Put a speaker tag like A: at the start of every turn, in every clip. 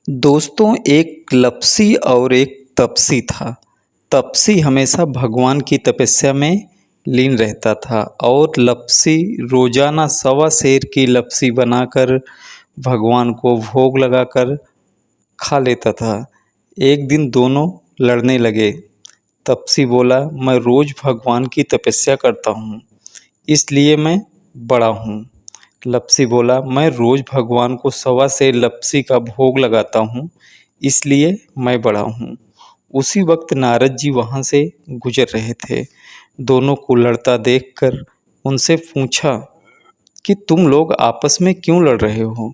A: दोस्तों, एक लप्सी और एक तपसी था। तपसी हमेशा भगवान की तपस्या में लीन रहता था और लप्सी रोजाना सवा सेर की लप्सी बनाकर भगवान को भोग लगाकर खा लेता था। एक दिन दोनों लड़ने लगे। तपसी बोला, मैं रोज भगवान की तपस्या करता हूँ, इसलिए मैं बड़ा हूँ। लप्सी बोला, मैं रोज भगवान को सवा सेर लप्सी का भोग लगाता हूँ, इसलिए मैं बड़ा हूँ। उसी वक्त नारद जी वहाँ से गुजर रहे थे। दोनों को लड़ता देखकर उनसे पूछा कि तुम लोग आपस में क्यों लड़ रहे हो।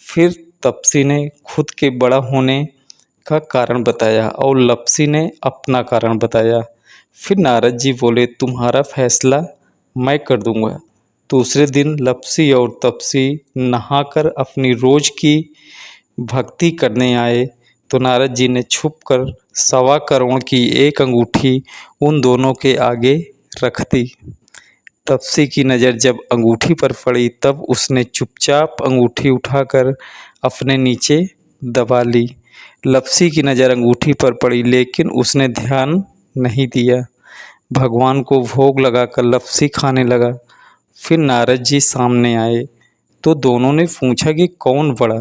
A: फिर तपसी ने खुद के बड़ा होने का कारण बताया और लप्सी ने अपना कारण बताया। फिर नारद जी बोले, तुम्हारा फैसला मैं कर दूंगा। दूसरे दिन लप्सी और तपसी नहाकर अपनी रोज की भक्ति करने आए तो नारद जी ने छुपकर 1.25 करोड़ की एक अंगूठी उन दोनों के आगे रख दी। तपसी की नज़र जब अंगूठी पर पड़ी तब उसने चुपचाप अंगूठी उठाकर अपने नीचे दबा ली। लप्सी की नज़र अंगूठी पर पड़ी लेकिन उसने ध्यान नहीं दिया। भगवान को भोग लगाकर लप्सी खाने लगा। फिर नारद जी सामने आए तो दोनों ने पूछा कि कौन बड़ा।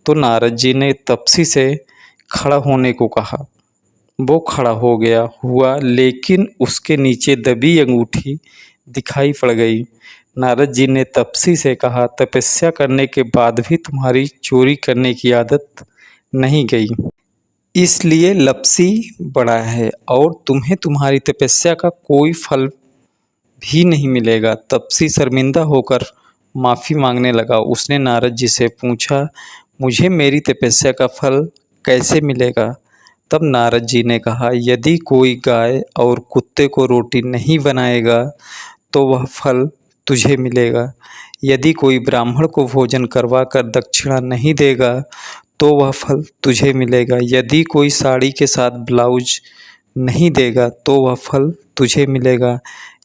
A: तो नारद जी ने तपसी से खड़ा होने को कहा। वो खड़ा हो गया हुआ लेकिन उसके नीचे दबी अंगूठी दिखाई पड़ गई। नारद जी ने तपसी से कहा, तपस्या करने के बाद भी तुम्हारी चोरी करने की आदत नहीं गई, इसलिए लप्सी बड़ा है और तुम्हें तुम्हारी तपस्या का कोई फल भी नहीं मिलेगा। तपसी शर्मिंदा होकर माफ़ी मांगने लगा। उसने नारद जी से पूछा, मुझे मेरी तपस्या का फल कैसे मिलेगा। तब नारद जी ने कहा, यदि कोई गाय और कुत्ते को रोटी नहीं बनाएगा तो वह फल तुझे मिलेगा। यदि कोई ब्राह्मण को भोजन करवा कर दक्षिणा नहीं देगा तो वह फल तुझे मिलेगा। यदि कोई साड़ी के साथ ब्लाउज नहीं देगा तो वह फल तुझे मिलेगा।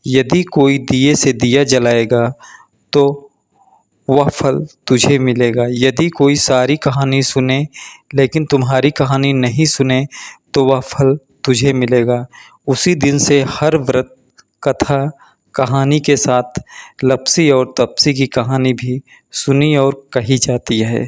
A: यदि कोई दिए से दिया जलाएगा तो वह फल तुझे मिलेगा। यदि कोई सारी कहानी सुने लेकिन तुम्हारी कहानी नहीं सुने तो वह फल तुझे मिलेगा। उसी दिन से हर व्रत कथा कहानी के साथ लप्सी और तपसी की कहानी भी सुनी और कही जाती है।